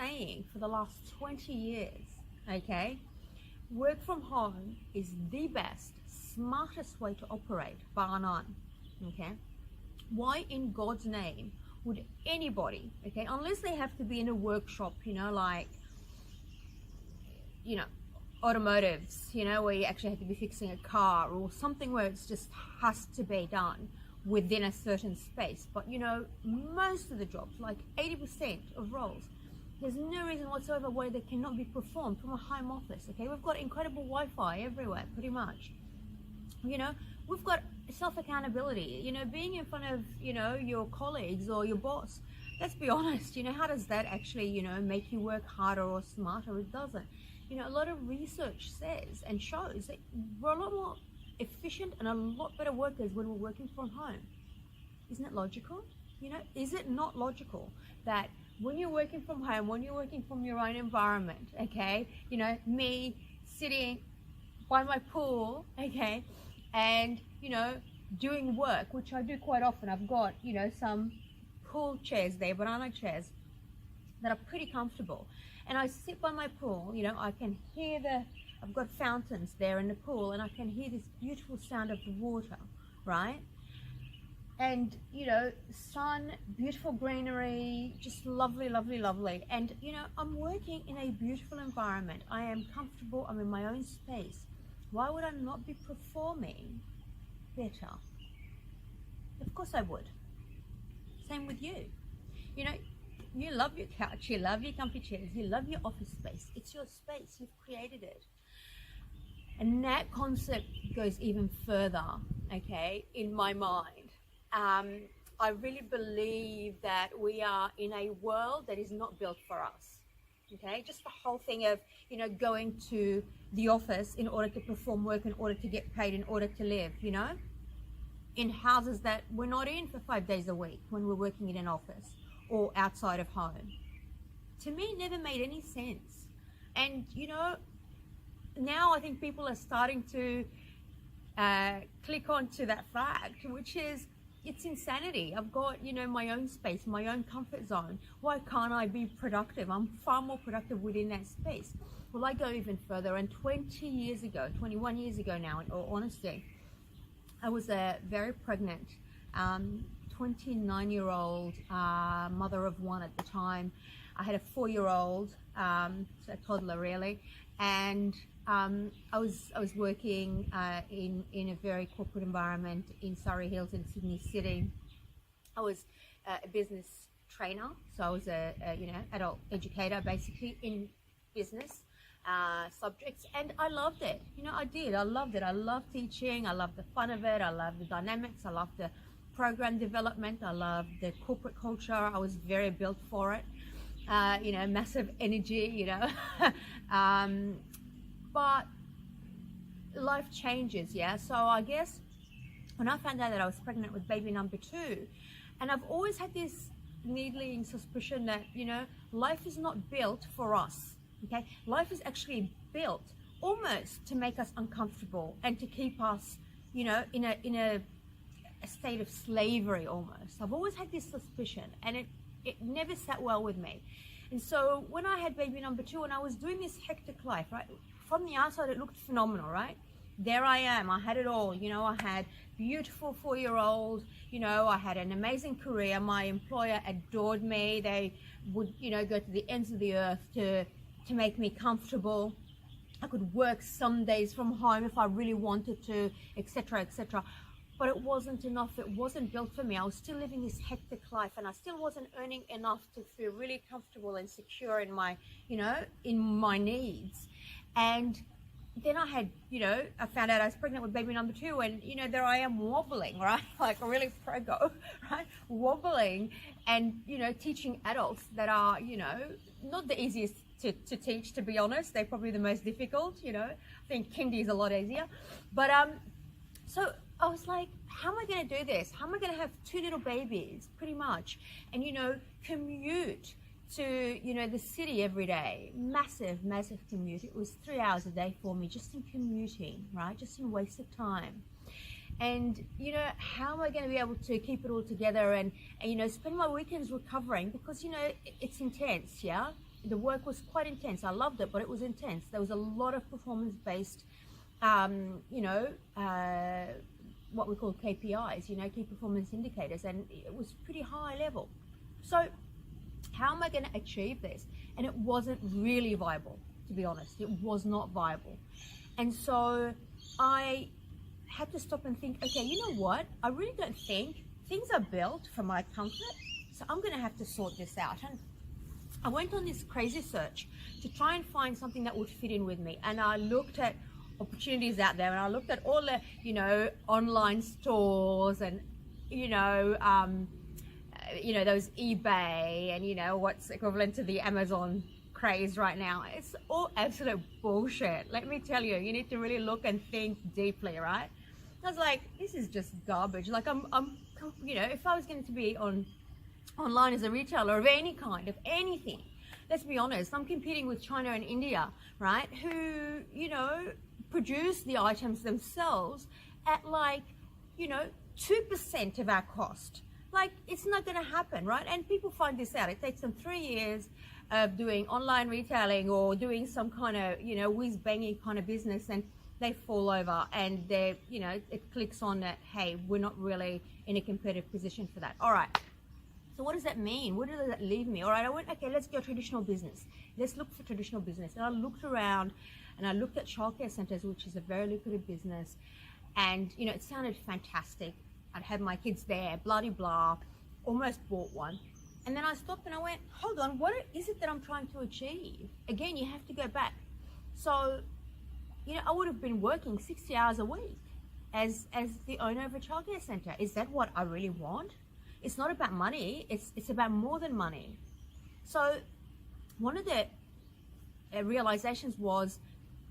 saying for the last 20 years, okay, work from home is the best, smartest way to operate, bar none, okay? Why in God's name would anybody, okay, unless they have to be in a workshop, like, automotives, where you actually have to be fixing a car or something where it's just has to be done within a certain space. But most of the jobs, like 80% of roles, there's no reason whatsoever why they cannot be performed from a home office. Okay, we've got incredible Wi-Fi everywhere, pretty much. We've got self-accountability. Being in front of your colleagues or your boss. Let's be honest. How does that actually make you work harder or smarter? It doesn't. A lot of research says and shows that we're a lot more efficient and a lot better workers when we're working from home. Isn't it logical? Is it not logical that when you're working from home, when you're working from your own environment, okay, me sitting by my pool, okay, and doing work, which I do quite often. I've got some pool chairs there, banana chairs, that are pretty comfortable, and I sit by my pool. I can hear I've got fountains there in the pool, and I can hear this beautiful sound of the water, right? And sun, beautiful greenery, just lovely, lovely, lovely. And I'm working in a beautiful environment. I am comfortable. I'm in my own space. Why would I not be performing better? Of course I would. Same with you. You love your couch, you love your comfy chairs, you love your office space. It's your space, you've created it. And that concept goes even further, okay, in my mind. I really believe that we are in a world that is not built for us, okay? Just the whole thing of, going to the office in order to perform work, in order to get paid, in order to live, in houses that we're not in for 5 days a week when we're working in an office or outside of home. To me, it never made any sense. And, now I think people are starting to click onto that fact, which is, it's insanity. I've got, my own space, my own comfort zone. Why can't I be productive? I'm far more productive within that space. Well, I go even further. And 21 years ago now, in all honesty, I was a very pregnant, 29-year-old mother of one at the time. I had a 4-year-old, so a toddler really, and I was working in a very corporate environment in Surrey Hills in Sydney City. I was a business trainer, so I was a adult educator basically in business subjects, and I loved it. I did. I loved it. I loved teaching. I loved the fun of it. I loved the dynamics. I loved the program development. I loved the corporate culture. I was very built for it. Massive energy. But life changes, yeah. So I guess when I found out that I was pregnant with baby number 2, and I've always had this needling suspicion that life is not built for us. Okay, life is actually built almost to make us uncomfortable and to keep us, in a state of slavery almost. I've always had this suspicion, and it never sat well with me. And so when I had baby number 2 and I was doing this hectic life, right? From the outside, it looked phenomenal, right? There I am. I had it all. I had beautiful 4-year-old. I had an amazing career. My employer adored me. They would, go to the ends of the earth to make me comfortable. I could work some days from home if I really wanted to, etc., etc. But it wasn't enough. It wasn't built for me. I was still living this hectic life, and I still wasn't earning enough to feel really comfortable and secure in my, in my needs. And then I had, I found out I was pregnant with baby number 2, and, there I am wobbling, right? Like really prego, right? Wobbling and, teaching adults that are, not the easiest to teach, to be honest. They're probably the most difficult, I think kindy is a lot easier. But, so I was like, how am I going to do this? How am I going to have 2 little babies, pretty much, and, commute to, the city every day? Massive commute. It was 3 hours a day for me just in commuting, right? Just in wasted time. And, how am I going to be able to keep it all together and spend my weekends recovering? Because, it's intense, yeah? the work was quite intense. I loved it, but it was intense. There was a lot of performance-based, you know, what we call KPIs, you know, key performance indicators, and it was pretty high level. So how am I going to achieve this? And it wasn't really viable, to be honest. It was not viable. And so I had to stop and think, okay, you know what? I really don't think things are built for my comfort. So I'm going to have to sort this out. And I went on this crazy search to try and find something that would fit in with me. And I looked at opportunities out there, and I looked at all the, you know, online stores and, you know, those eBay and, you know, what's equivalent to the Amazon craze right now. It's all absolute bullshit. Let me tell you, you need to really look and think deeply, right? I was like, this is just garbage. Like I'm you know, if I was going to be online as a retailer of any kind, of anything, let's be honest, I'm competing with China and India, right? Who, you know, produce the items themselves at like, you know, 2% of our cost. Like, it's not going to happen, right? And people find this out. It takes them 3 years of doing online retailing or doing some kind of, you know, whiz-banging kind of business, and they fall over, and they, you know, it clicks on that, hey, we're not really in a competitive position for that. All right. So what does that mean? Where does that leave me? All right, I went, okay, let's go traditional business. Let's look for traditional business. And I looked around, and I looked at childcare centers, which is a very lucrative business. And, you know, it sounded fantastic. I'd had my kids there, blah, blah, blah, almost bought one. And then I stopped and I went, hold on, what is it that I'm trying to achieve? Again, you have to go back. So, you know, I would have been working 60 hours a week as the owner of a childcare center. Is that what I really want? It's not about money. It's about more than money. So one of the realizations was,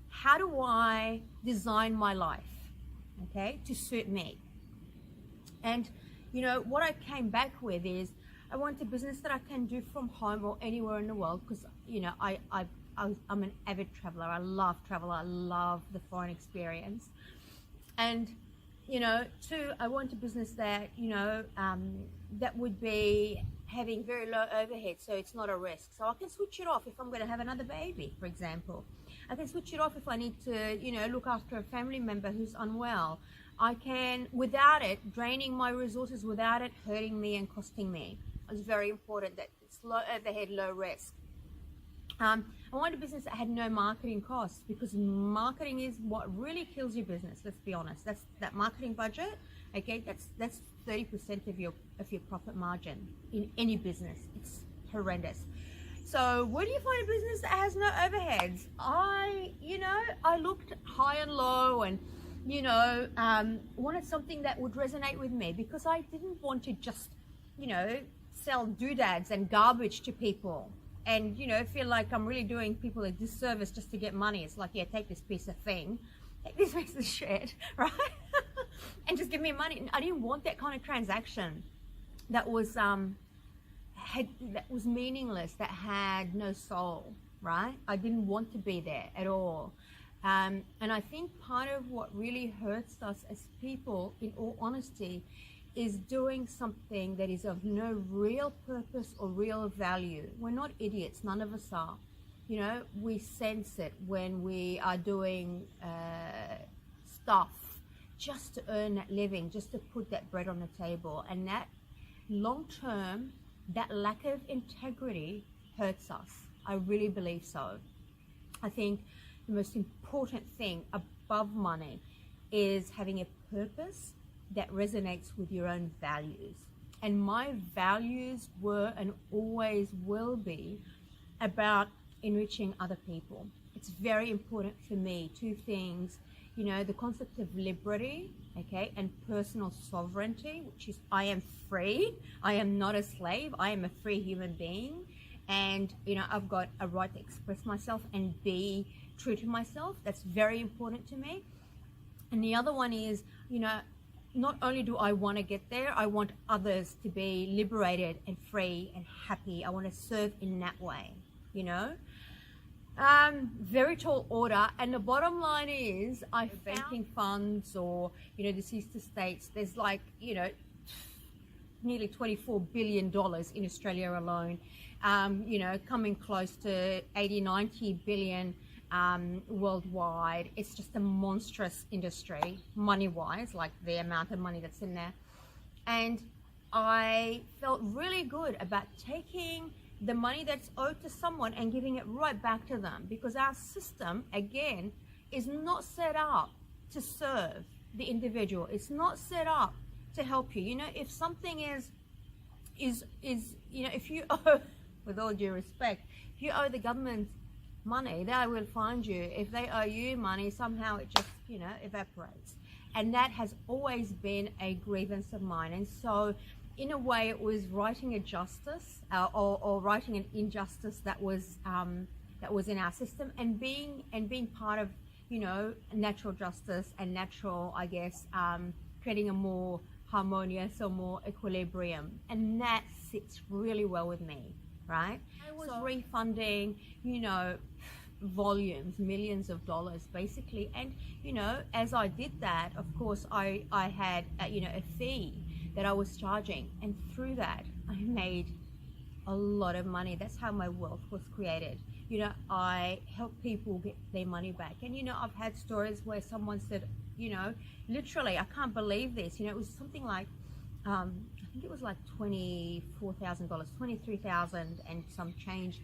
how do I design my life, okay, to suit me? And, you know, what I came back with is, I want a business that I can do from home or anywhere in the world, because, you know, I'm an avid traveler. I love travel. I love the foreign experience. And, you know, two, I want a business that, you know, that would be having very low overhead, so it's not a risk. So I can switch it off if I'm going to have another baby, for example. I can switch it off if I need to, you know, look after a family member who's unwell. I can, without it draining my resources, without it hurting me and costing me. It's very important that it's low overhead, low risk. I wanted a business that had no marketing costs, because marketing is what really kills your business. Let's be honest. That's that marketing budget. Okay, that's 30% of your profit margin in any business. It's horrendous. So where do you find a business that has no overheads? I looked high and low, and you know, wanted something that would resonate with me, because I didn't want to just, you know, sell doodads and garbage to people and, you know, feel like I'm really doing people a disservice just to get money. It's like, yeah, take this piece of thing, take this piece of shit, right? And just give me money. I didn't want that kind of transaction that was meaningless, that had no soul, right? I didn't want to be there at all. And I think part of what really hurts us as people, in all honesty, is doing something that is of no real purpose or real value. We're not idiots, none of us are. You know, we sense it when we are doing stuff just to earn that living, just to put that bread on the table. And that long term, that lack of integrity hurts us. I really believe so. I think the most important thing above money is having a purpose that resonates with your own values. And my values were and always will be about enriching other people. It's very important for me. Two things, you know, the concept of liberty, okay, and personal sovereignty, which is I am free. I am not a slave. I am a free human being. And, you know, I've got a right to express myself and be true to myself. That's very important to me. And the other one is, you know, not only do I want to get there, I want others to be liberated and free and happy. I want to serve in that way, you know. Very tall order. And the bottom line is, I banking funds or, you know, the sister states, there's like, you know, nearly $24 billion in Australia alone, you know, coming close to 80, 90 billion worldwide. It's just a monstrous industry, money-wise, like the amount of money that's in there. And I felt really good about taking the money that's owed to someone and giving it right back to them, because our system, again, is not set up to serve the individual. It's not set up to help you. You know, if something is you know, if you owe, with all due respect, if you owe the government money, they will find you. If they owe you money, somehow it just, you know, evaporates. And that has always been a grievance of mine. And so in a way, it was writing a justice or writing an injustice that was in our system, and being part of, you know, natural justice and natural, I guess, creating a more harmonious or more equilibrium. And that sits really well with me, right? I was refunding, you know, volumes, millions of dollars basically. And, you know, as I did that, of course, I had, you know, a fee that I was charging. And through that, I made a lot of money. That's how my wealth was created. You know, I helped people get their money back. And, you know, I've had stories where someone said, you know, literally, I can't believe this. You know, it was something like, I think it was like $24,000, $23,000 and some change.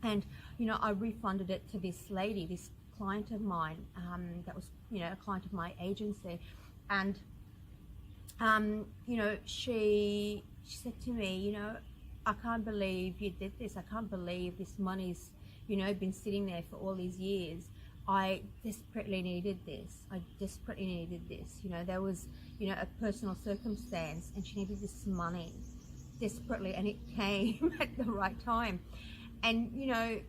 And, you know, I refunded it to this lady, this client of mine, that was, you know, a client of my agency. And, you know, she said to me, you know, I can't believe you did this. I can't believe this money's, you know, been sitting there for all these years. I desperately needed this. I desperately needed this. You know, there was, you know, a personal circumstance and she needed this money desperately, and it came at the right time. And, you know,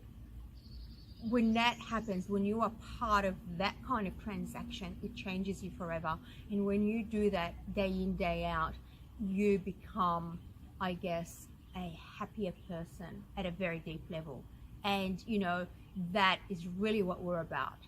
when that happens, when you are part of that kind of transaction, it changes you forever. And when you do that day in, day out, you become, I guess, a happier person at a very deep level. And, you know, that is really what we're about.